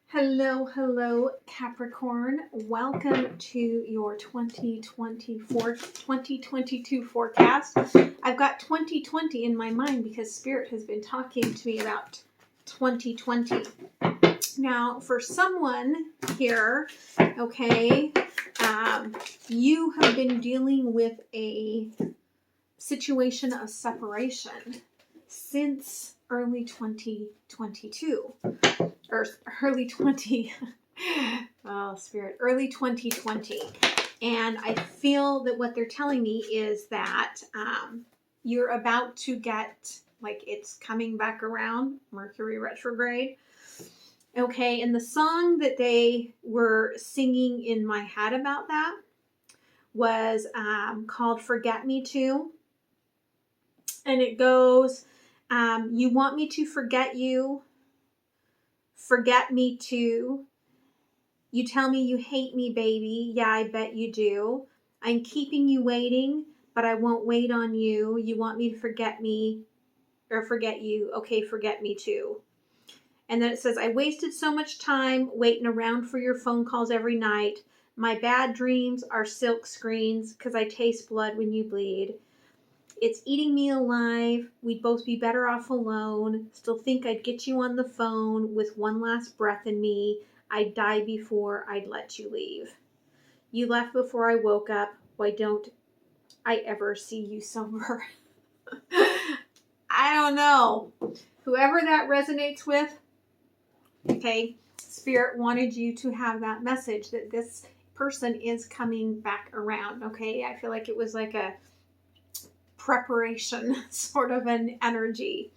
Hello, Capricorn. Welcome to your 2022 forecast. I've got 2020 in my mind because Spirit has been talking to me about 2020. Now, for someone here, okay, you have been dealing with a situation of separation since early 2022. Or early 2020. And I feel that what they're telling me is that you're about to get, like, it's coming back around, Mercury retrograde. Okay, and the song that they were singing in my head about that was called Forget Me To. And it goes, you want me to forget you, forget me too. You tell me you hate me, baby. Yeah, I bet you do. I'm keeping you waiting, but I won't wait on you. You want me to forget me or forget you. Okay, forget me too. And then it says, I wasted so much time waiting around for your phone calls every night. My bad dreams are silk screens because I taste blood when you bleed. It's eating me alive. We'd both be better off alone. Still think I'd get you on the phone with one last breath in me. I'd die before I'd let you leave. You left before I woke up. Why don't I ever see you sober? I don't know. Whoever that resonates with, okay, Spirit wanted you to have that message that this person is coming back around, okay? I feel like it was like a preparation sort of an energy.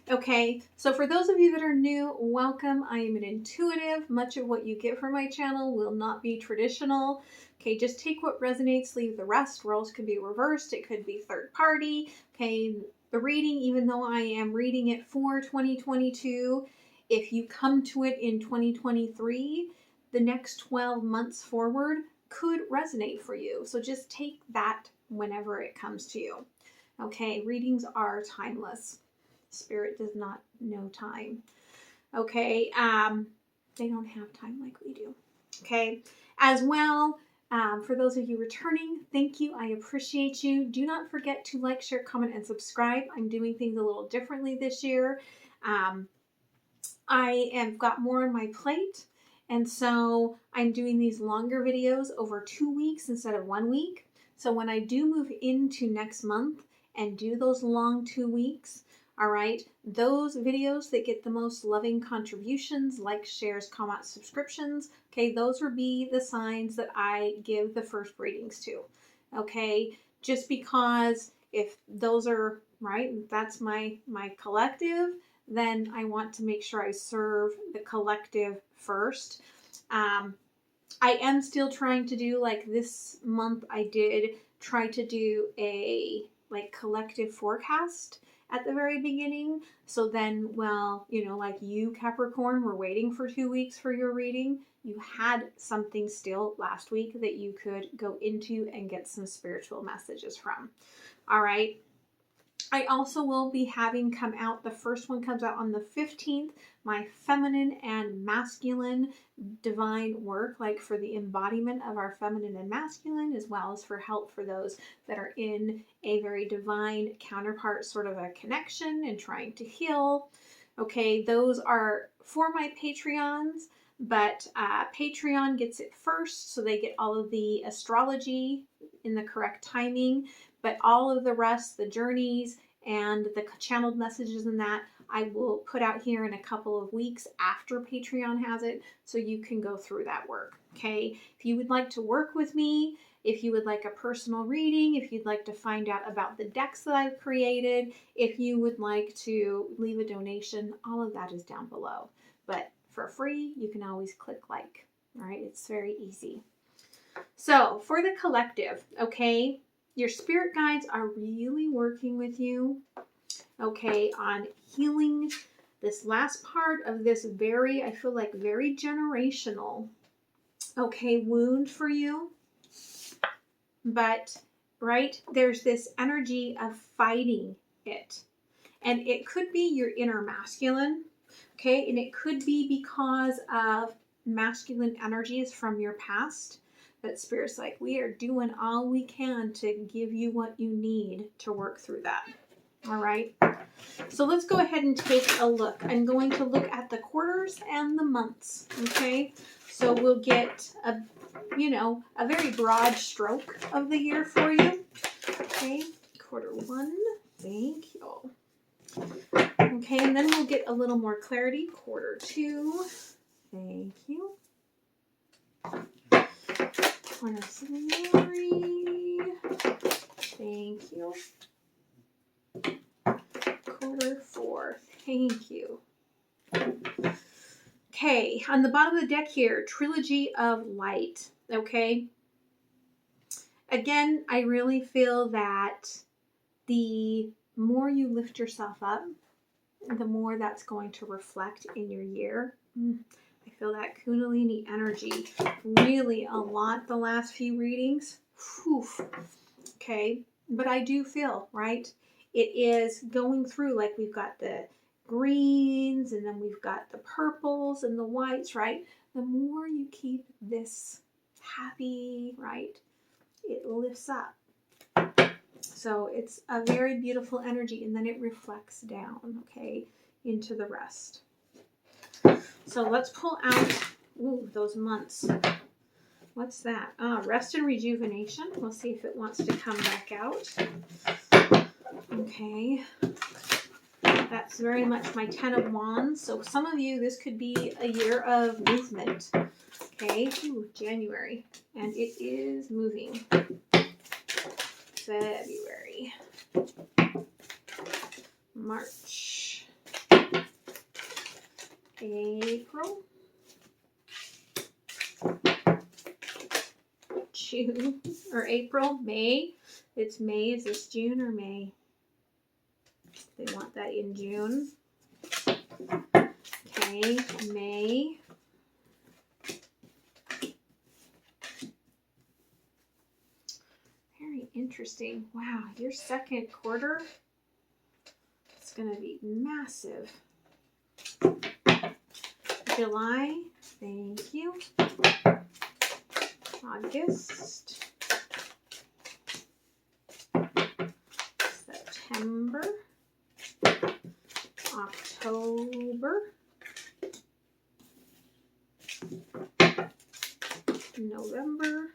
Okay, so for those of you that are new, welcome. I am an intuitive. Much of what you get from my channel will not be traditional. Okay, just take what resonates, leave the rest. Roles could be reversed. It could be third party. Okay, the reading, even though I am reading it for 2022, if you come to it in 2023, the next 12 months forward could resonate for you. So just take that whenever it comes to you. Okay, readings are timeless. Spirit does not know time. Okay, they don't have time like we do. Okay, as well, for those of you returning, thank you. I appreciate you. Do not forget to like, share, comment, and subscribe. I'm doing things a little differently this year. I have got more on my plate, and so I'm doing these longer videos over 2 weeks instead of 1 week. So when I do move into next month and do those long 2 weeks, all right, those videos that get the most loving contributions, likes, shares, comments, subscriptions, okay, those will be the signs that I give the first readings to, okay? Just because if those are, right, that's my collective, then I want to make sure I serve the collective first. I am still trying to do, like this month I did try to do a like collective forecast at the very beginning. So then, well, you know, like you Capricorn were waiting for 2 weeks for your reading. You had something still last week that you could go into and get some spiritual messages from. All right. I also will be having come out, the first one comes out on the 15th, my feminine and masculine divine work, like for the embodiment of our feminine and masculine, as well as for help for those that are in a very divine counterpart sort of a connection and trying to heal. Okay, those are for my Patreons, but Patreon gets it first, so they get all of the astrology in the correct timing. But all of the rest, the journeys and the channeled messages and that, I will put out here in a couple of weeks after Patreon has it, so you can go through that work, okay? If you would like to work with me, if you would like a personal reading, if you'd like to find out about the decks that I've created, if you would like to leave a donation, all of that is down below. But for free, you can always click like, all right? It's very easy. So for the collective, okay, your spirit guides are really working with you, okay, on healing this last part of this very, I feel like very generational, okay, wound for you. But, right, there's this energy of fighting it. And it could be your inner masculine, Okay, and it could be because of masculine energies from your past. That Spirit's like, we are doing all we can to give you what you need to work through that. All right. So let's go ahead and take a look. I'm going to look at the quarters and the months. Okay. So we'll get a very broad stroke of the year for you. Okay. Quarter one. Thank you. Okay. And then we'll get a little more clarity. Quarter two. Thank you. Quarter three. Thank you. Quarter four. Thank you. Okay, on the bottom of the deck here, Trilogy of Light. Okay. Again, I really feel that the more you lift yourself up, the more that's going to reflect in your year. I feel that Kundalini energy really a lot the last few readings. Whew. Okay, but I do feel, right? It is going through, like we've got the greens and then we've got the purples and the whites, right? The more you keep this happy, right, it lifts up. So it's a very beautiful energy, and then it reflects down, okay, into the rest. So let's pull out, those months. What's that? Rest and rejuvenation. We'll see if it wants to come back out. Okay. That's very much my 10 of Wands. So some of you, this could be a year of movement. Okay. January. And it is moving. February. March. April. June or April, May. It's May. Is this June or May? They want that in June. Okay, May. Very interesting. Wow, your second quarter is going to be massive. July, thank you. August. September. October. November.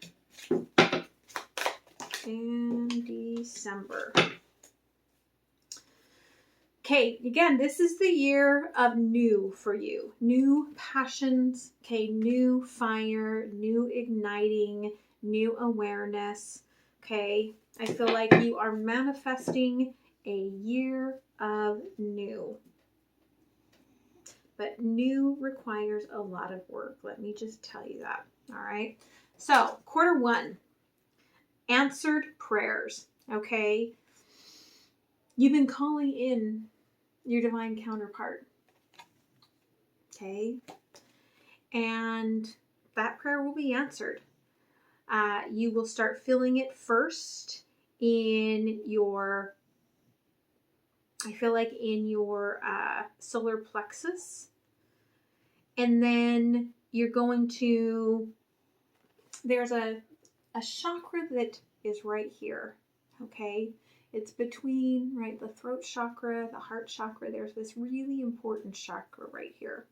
And December. Okay, again, this is the year of new for you. New passions, okay, new fire, new igniting, new awareness, okay? I feel like you are manifesting a year of new. But new requires a lot of work. Let me just tell you that, all right? So, quarter one, answered prayers, okay? You've been calling in your divine counterpart, okay? And that prayer will be answered. You will start feeling it first in your, I feel like in your solar plexus. And then you're going to, there's a chakra that is right here, okay? It's between, right, the throat chakra, the heart chakra. There's this really important chakra right here.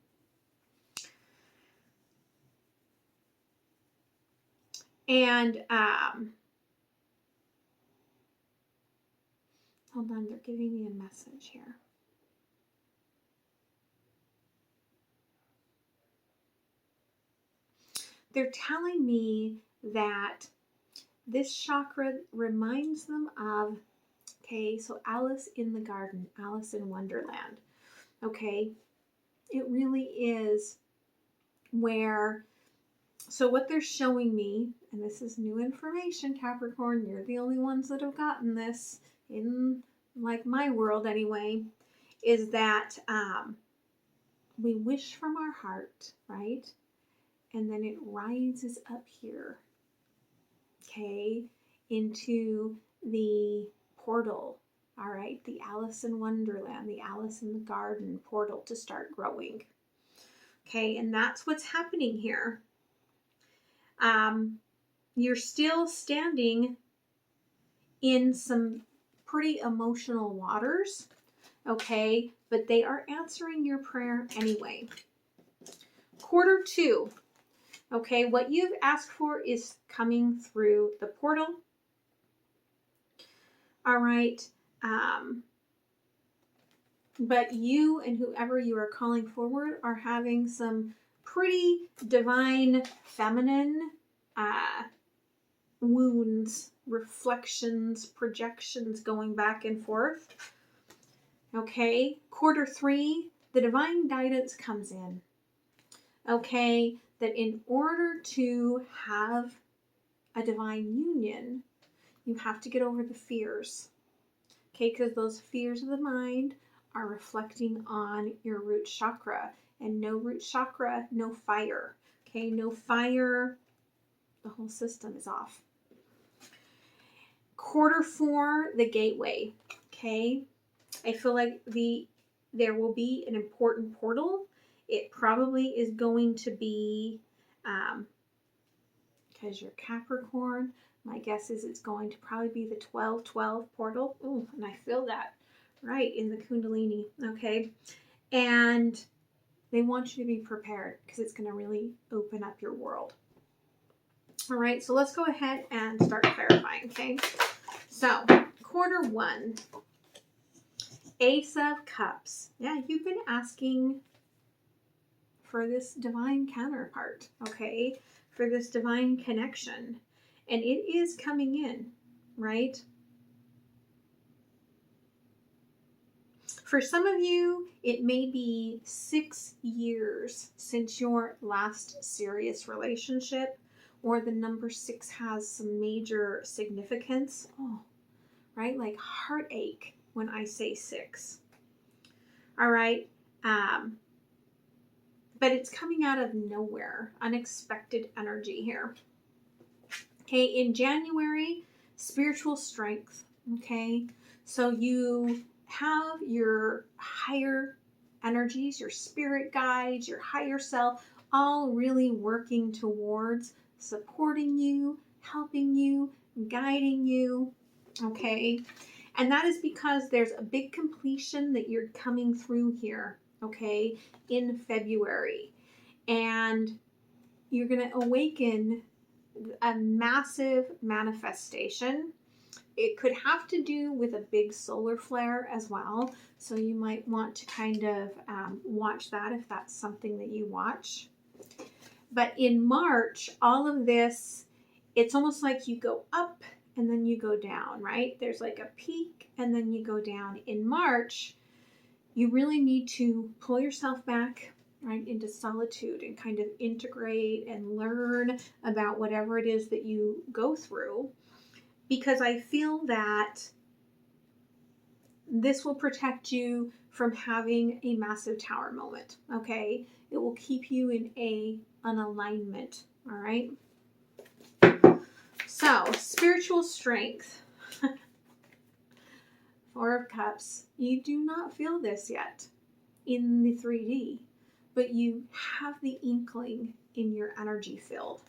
And, hold on, they're giving me a message here. They're telling me that this chakra reminds them of, okay, so Alice in the Garden, Alice in Wonderland, okay? It really is where, so what they're showing me, and this is new information, Capricorn, you're the only ones that have gotten this in, like, my world anyway, is that we wish from our heart, right? And then it rises up here, okay, into the portal, All right, the Alice in Wonderland, the Alice in the Garden portal to start growing. Okay, and that's what's happening here. You're still standing in some pretty emotional waters, okay, but they are answering your prayer anyway. Quarter 2, okay, what you've asked for is coming through the portal. All right, but you and whoever you are calling forward are having some pretty divine feminine wounds, reflections, projections going back and forth. Okay, quarter 3, the divine guidance comes in. Okay, that in order to have a divine union, you have to get over the fears. Okay, because those fears of the mind are reflecting on your root chakra. And no root chakra, no fire. Okay, no fire, the whole system is off. Quarter 4, the gateway. Okay, I feel like there will be an important portal. It probably is going to be, because you're Capricorn, my guess is it's going to probably be the 12-12 portal. Ooh, and I feel that right in the Kundalini. Okay, and they want you to be prepared because it's going to really open up your world. All right, so let's go ahead and start clarifying, okay? So, quarter 1, Ace of Cups. Yeah, you've been asking for this divine counterpart, okay? For this divine connection. And it is coming in, right? For some of you, it may be 6 years since your last serious relationship, or the number 6 has some major significance. Oh, right? Like heartache when I say 6. All right. But it's coming out of nowhere. Unexpected energy here. Okay, in January, spiritual strength. Okay, so you have your higher energies, your spirit guides, your higher self, all really working towards supporting you, helping you, guiding you. Okay, and that is because there's a big completion that you're coming through here, okay, in February. And you're going to awaken a massive manifestation. It could have to do with a big solar flare as well. So you might want to kind of watch that if that's something that you watch. But in March, all of this, it's almost like you go up and then you go down, right? There's like a peak and then you go down. In March, you really need to pull yourself back, right, into solitude and kind of integrate and learn about whatever it is that you go through, because I feel that this will protect you from having a massive tower moment, okay? It will keep you in an alignment, all right? So, spiritual strength. 4 of Cups. You do not feel this yet in the 3D, but you have the inkling in your energy field,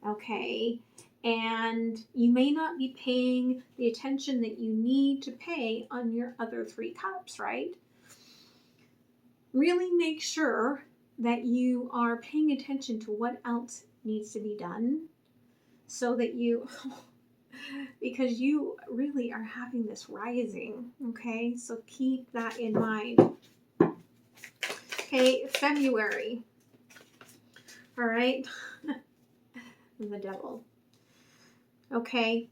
okay? And you may not be paying the attention that you need to pay on your other 3 cups, right? Really make sure that you are paying attention to what else needs to be done so that you, because you really are having this rising, okay? So keep that in mind. Okay, February. All right. The Devil. Okay.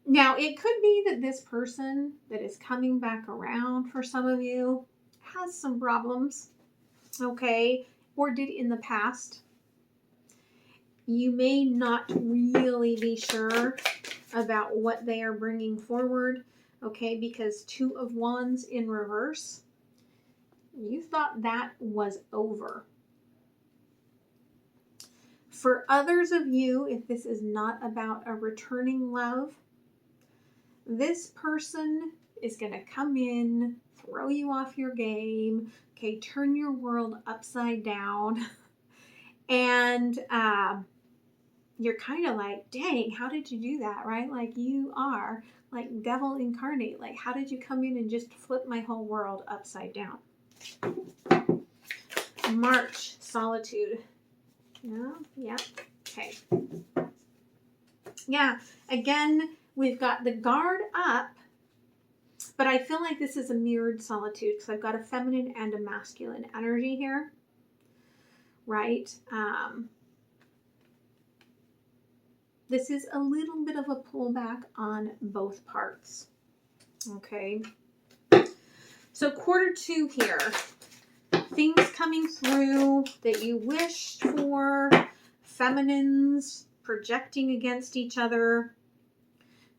Now, it could be that this person that is coming back around for some of you has some problems, okay, or did in the past. You may not really be sure about what they are bringing forward, okay, because 2 of Wands in reverse. You thought that was over. For others of you, if this is not about a returning love, this person is going to come in, throw you off your game, okay, turn your world upside down. And you're kind of like, dang, how did you do that, right? Like, you are like devil incarnate. Like, how did you come in and just flip my whole world upside down? March, solitude. Yeah, okay. Yeah, again, we've got the guard up, but I feel like this is a mirrored solitude because I've got a feminine and a masculine energy here, right? This is a little bit of a pullback on both parts, okay? So quarter 2 here, things coming through that you wished for, feminines projecting against each other.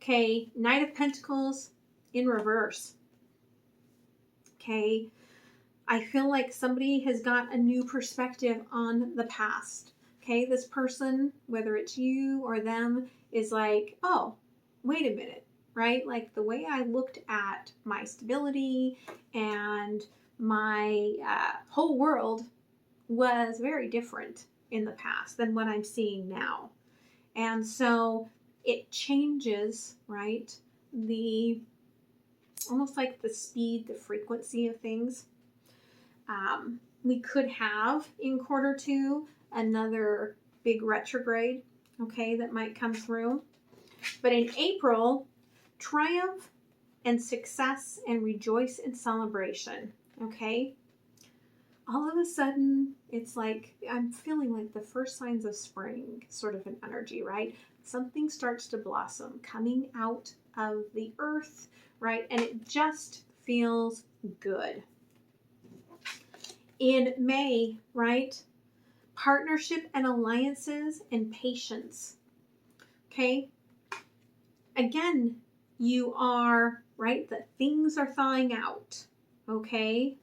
Okay, Knight of Pentacles in reverse. Okay, I feel like somebody has got a new perspective on the past. Okay, this person, whether it's you or them, is like, oh, wait a minute, right? Like the way I looked at my stability and my whole world was very different in the past than what I'm seeing now. And so it changes, right? Almost like the speed, the frequency of things. We could have in quarter 2 another big retrograde, okay, that might come through. But in April, triumph and success and rejoice and celebration, okay? All of a sudden, it's like I'm feeling like the first signs of spring, sort of an energy, right? Something starts to blossom coming out of the earth, right? And it just feels good. In May, right? Partnership and alliances and patience. Okay? Again, you are, right? That things are thawing out. Okay?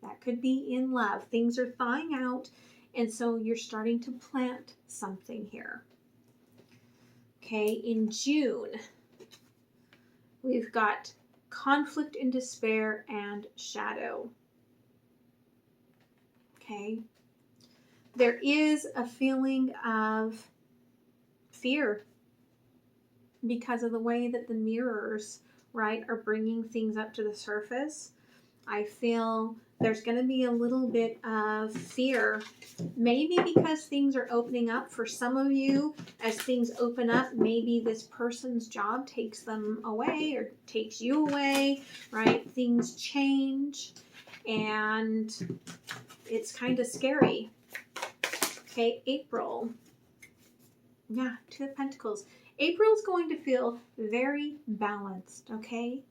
That could be in love. Things are thawing out, and so you're starting to plant something here. Okay, in June, we've got conflict and despair and shadow. Okay, there is a feeling of fear because of the way that the mirrors, right, are bringing things up to the surface. I feel there's going to be a little bit of fear, maybe because things are opening up for some of you. As things open up, maybe this person's job takes them away or takes you away, right? Things change and it's kind of scary. Okay, April. Yeah, 2 of Pentacles. April's going to feel very balanced, okay?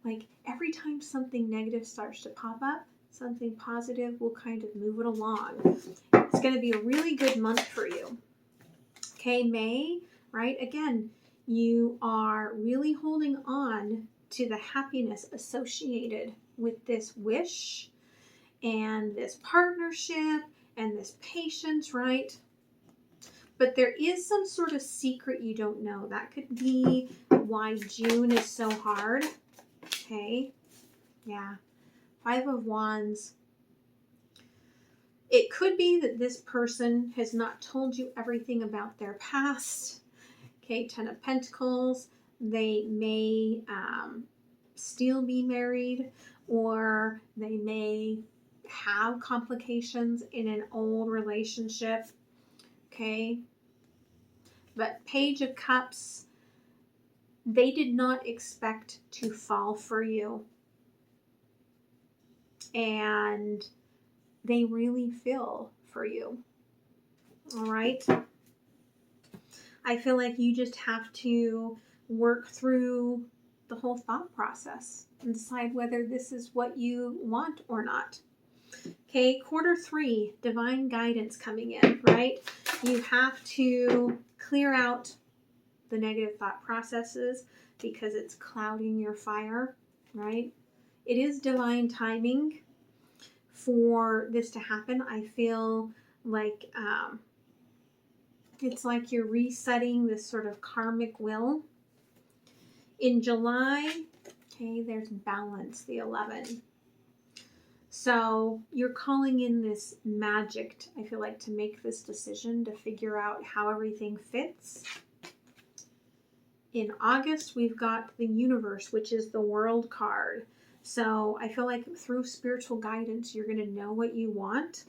Like every time something negative starts to pop up, something positive will kind of move it along. It's going to be a really good month for you. Okay, May, right? Again, you are really holding on to the happiness associated with this wish and this partnership and this patience, right? But there is some sort of secret you don't know. That could be why June is so hard. Okay, yeah, 5 of Wands. It could be that this person has not told you everything about their past. Okay, 10 of Pentacles. They may still be married, or they may have complications in an old relationship. Okay, but Page of Cups, they did not expect to fall for you. And they really feel for you. All right. I feel like you just have to work through the whole thought process and decide whether this is what you want or not. Okay, quarter 3, divine guidance coming in, right? You have to clear out the negative thought processes because it's clouding your fire, right? It is divine timing for this to happen. I feel like it's like you're resetting this sort of karmic will, In July, okay, there's balance, the 11. So you're calling in this magic, I feel like, to make this decision, to figure out how everything fits. In August, we've got the universe, which is the world card. So I feel like through spiritual guidance, you're going to know what you want.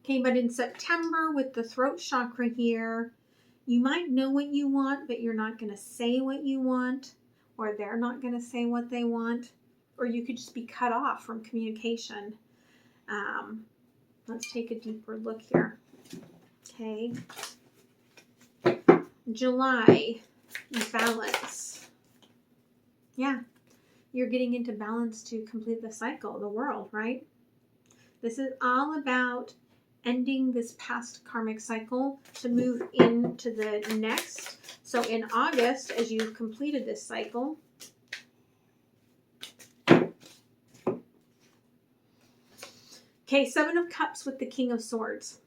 Okay, but in September, with the throat chakra here, you might know what you want, but you're not going to say what you want, or they're not going to say what they want, or you could just be cut off from communication. Let's take a deeper look here. Okay. July, balance. Yeah, you're getting into balance to complete the cycle, the world, right? This is all about ending this past karmic cycle to move into the next. So in August, as you've completed this cycle, okay, 7 of Cups with the King of Swords.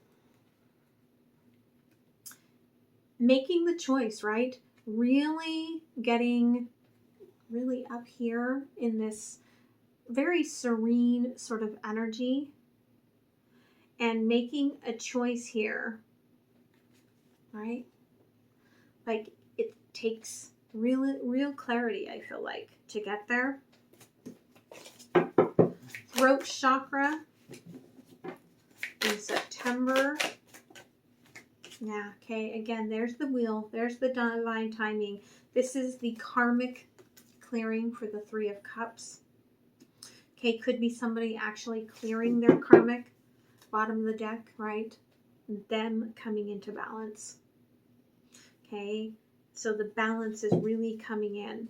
Making the choice, right? Really getting really up here in this very serene sort of energy and making a choice here, right? Like it takes real clarity, I feel like, to get there. Throat chakra in September. Yeah, okay, again, there's the wheel. There's the divine timing. This is the karmic clearing for the 3 of Cups. Okay, could be somebody actually clearing their karmic, bottom of the deck, right? Them coming into balance. Okay, so the balance is really coming in.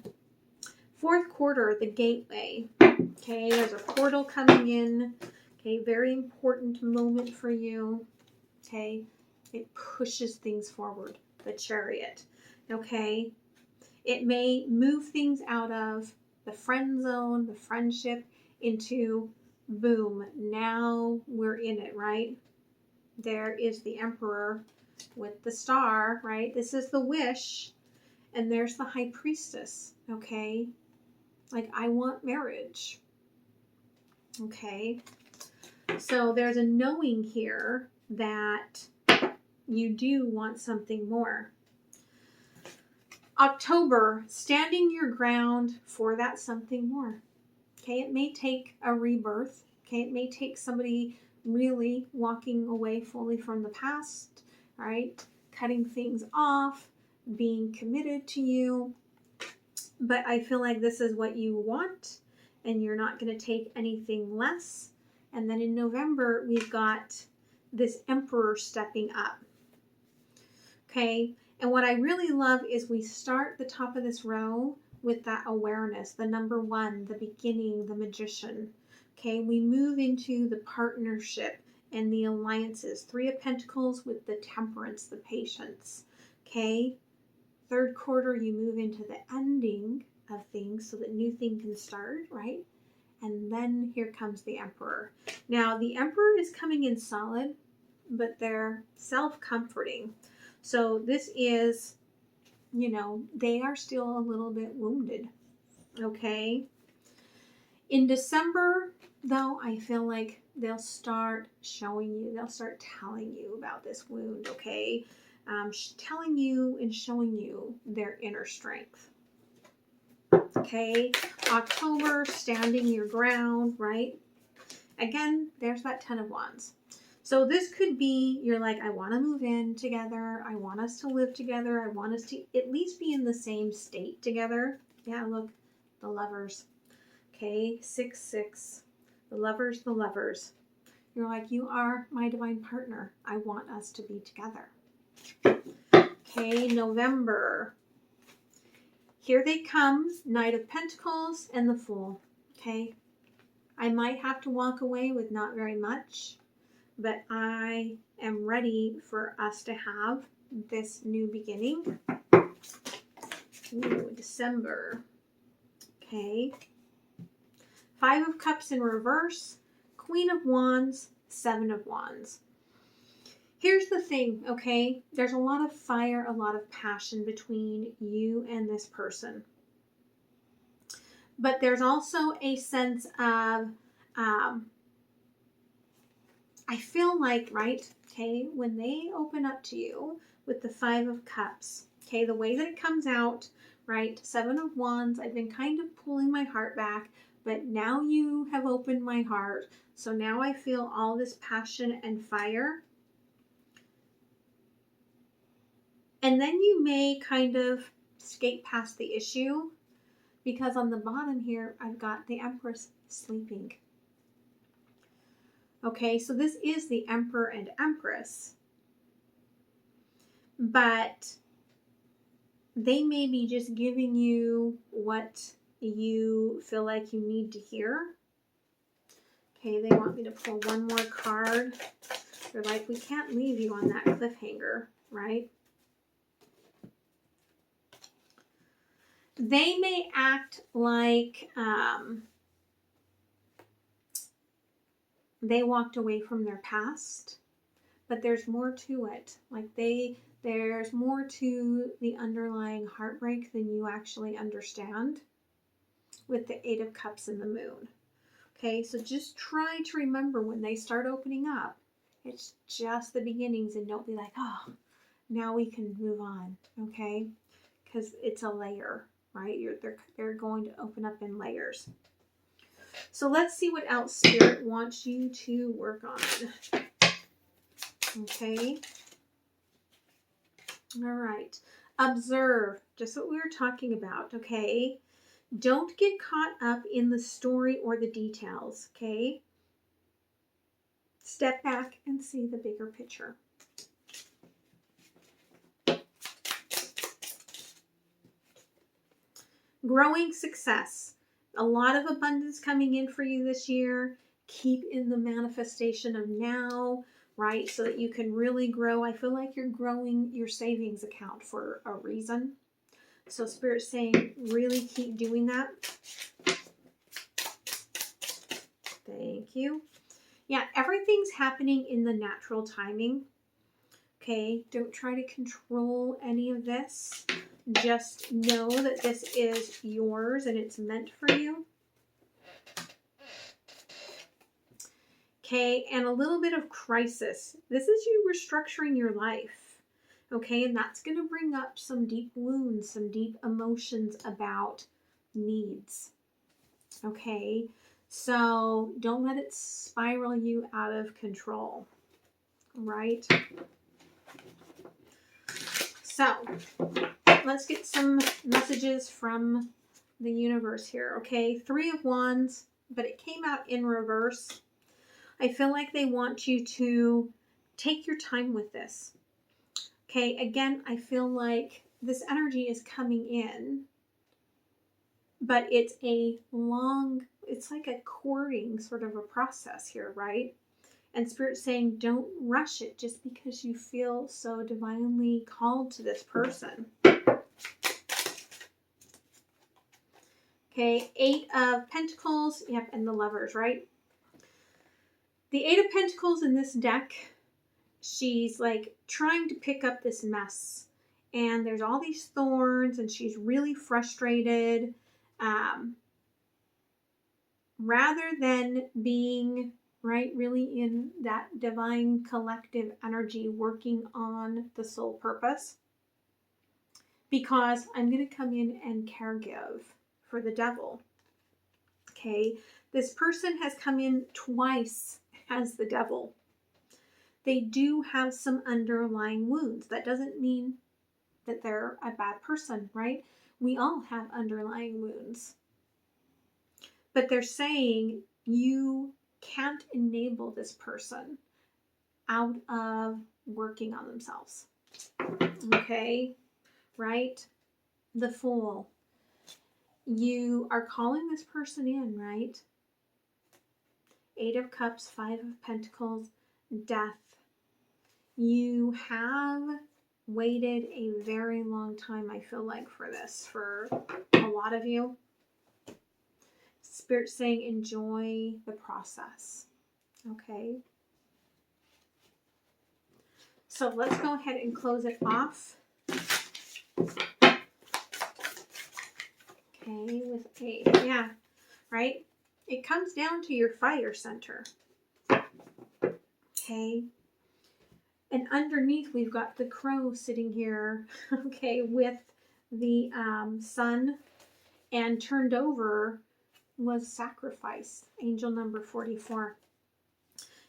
4th quarter, the gateway. Okay, there's a portal coming in. Okay, very important moment for you. Okay, it pushes things forward, the Chariot. Okay, it may move things out of the friend zone, the friendship, into boom, now we're in it, right? There is the Emperor with the star, right? This is the wish, and there's the High Priestess, okay? Like, I want marriage, okay? So there's a knowing here that you do want something more. October, standing your ground for that something more. Okay, it may take a rebirth. Okay, it may take somebody really walking away fully from the past, right? Cutting things off, being committed to you. But I feel like this is what you want, and you're not going to take anything less. And then in November, we've got this Emperor stepping up. Okay, and what I really love is we start the top of this row with that awareness, the number 1, the beginning, the Magician. Okay, we move into the partnership and the alliances. 3 of Pentacles with the Temperance, the patience. Okay, 3rd quarter, you move into the ending of things so that new thing can start, right? And then here comes the Emperor. Now, the Emperor is coming in solid, but they're self-comforting. So this is, you know, they are still a little bit wounded, okay? In December, though, I feel like they'll start showing you, they'll start telling you about this wound, okay? Telling you and showing you their inner strength. Okay, October, standing your ground, right? Again, there's that 10 of Wands. So this could be, you're like, I want to move in together. I want us to live together. I want us to at least be in the same state together. Yeah, look, the Lovers. Okay, 6-6. The Lovers, the Lovers. You're like, you are my divine partner. I want us to be together. Okay, November. Here they come, Knight of Pentacles and the Fool. Okay, I might have to walk away with not very much, but I am ready for us to have this new beginning. Ooh, December. Okay. 5 of Cups in reverse, Queen of Wands, 7 of Wands. Here's the thing, okay? There's a lot of fire, a lot of passion between you and this person. But there's also a sense of, I feel like, right, okay, when they open up to you with the 5 of Cups, okay, the way that it comes out, right, 7 of Wands, I've been kind of pulling my heart back, but now you have opened my heart. So now I feel all this passion and fire. And then you may kind of skate past the issue, because on the bottom here, I've got the Empress sleeping. Okay, so this is the Emperor and Empress. But they may be just giving you what you feel like you need to hear. Okay, they want me to pull one more card. They're like, we can't leave you on that cliffhanger, right? They may act like they walked away from their past, but there's more to it. Like there's more to the underlying heartbreak than you actually understand with the 8 of Cups and the Moon. Okay, so just try to remember when they start opening up, it's just the beginnings, and don't be like, oh, now we can move on, okay? Because it's a layer, right? They're going to open up in layers. So let's see what else Spirit wants you to work on. Okay. All right. Observe, just what we were talking about, okay? Don't get caught up in the story or the details, okay? Step back and see the bigger picture. Growing success. A lot of abundance coming in for you this year. Keep in the manifestation of now, right? So that you can really grow. I feel like you're growing your savings account for a reason. So Spirit's saying, really keep doing that. Thank you. Yeah, everything's happening in the natural timing. Okay, don't try to control any of this. Just know that this is yours and it's meant for you. Okay, and a little bit of crisis. This is you restructuring your life. Okay, and that's going to bring up some deep wounds, some deep emotions about needs. Okay, so don't let it spiral you out of control, right? So let's get some messages from the universe here. Okay, 3 of Wands, but it came out in reverse. I feel like they want you to take your time with this. Okay, again, I feel like this energy is coming in, but it's like a courting sort of a process here, right? And Spirit's saying, don't rush it just because you feel so divinely called to this person. Okay, 8 of Pentacles, yep, and the Lovers, right? The 8 of Pentacles in this deck, she's like trying to pick up this mess. And there's all these thorns and she's really frustrated. Rather than being, right, really in that divine collective energy working on the soul purpose. Because I'm going to come in and caregive for the devil. Okay, this person has come in twice as the devil. They do have some underlying wounds. That doesn't mean that they're a bad person, right? We all have underlying wounds. But they're saying you can't enable this person out of working on themselves. Okay, right? The Fool. You are calling this person in, right? 8 of Cups, 5 of Pentacles, Death. You have waited a very long time, I feel like, for this, for a lot of you. Spirit's saying enjoy the process. Okay. So let's go ahead and close it off. Okay, with a, yeah, right? It comes down to your fire center. Okay. And underneath we've got the crow sitting here, okay, with the sun, and turned over was sacrifice, angel number 44.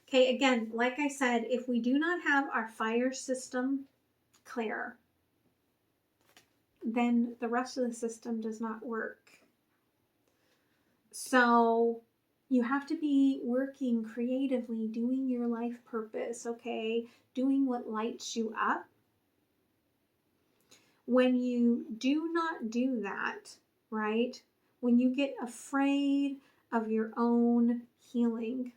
Okay, again, like I said, if we do not have our fire system clear, then the rest of the system does not work. So you have to be working creatively, doing your life purpose, okay? Doing what lights you up. When you do not do that, right? When you get afraid of your own healing,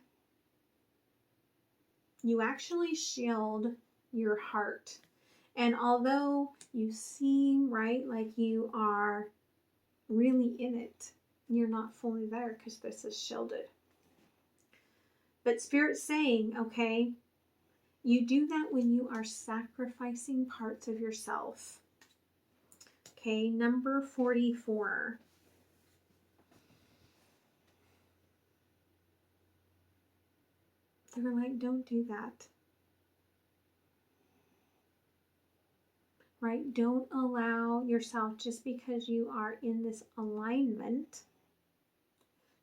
you actually shield your heart. And although you seem, right, like you are really in it, you're not fully there because this is shielded. But Spirit's saying, okay, you do that when you are sacrificing parts of yourself. Okay, number 44. They're like, don't do that. Right? Don't allow yourself, just because you are in this alignment,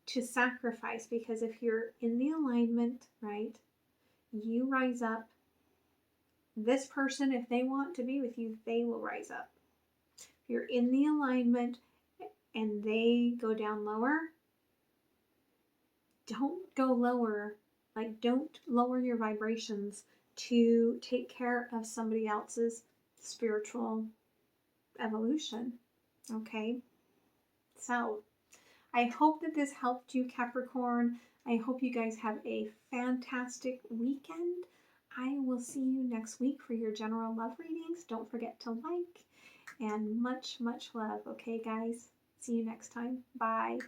to sacrifice. Because if you're in the alignment, right, you rise up. This person, if they want to be with you, they will rise up. If you're in the alignment and they go down lower, don't go lower. Like, don't lower your vibrations to take care of somebody else's spiritual evolution. Okay? So, I hope that this helped you, Capricorn. I hope you guys have a fantastic weekend. I will see you next week for your general love readings. Don't forget to like, and much, much love. Okay, guys? See you next time. Bye.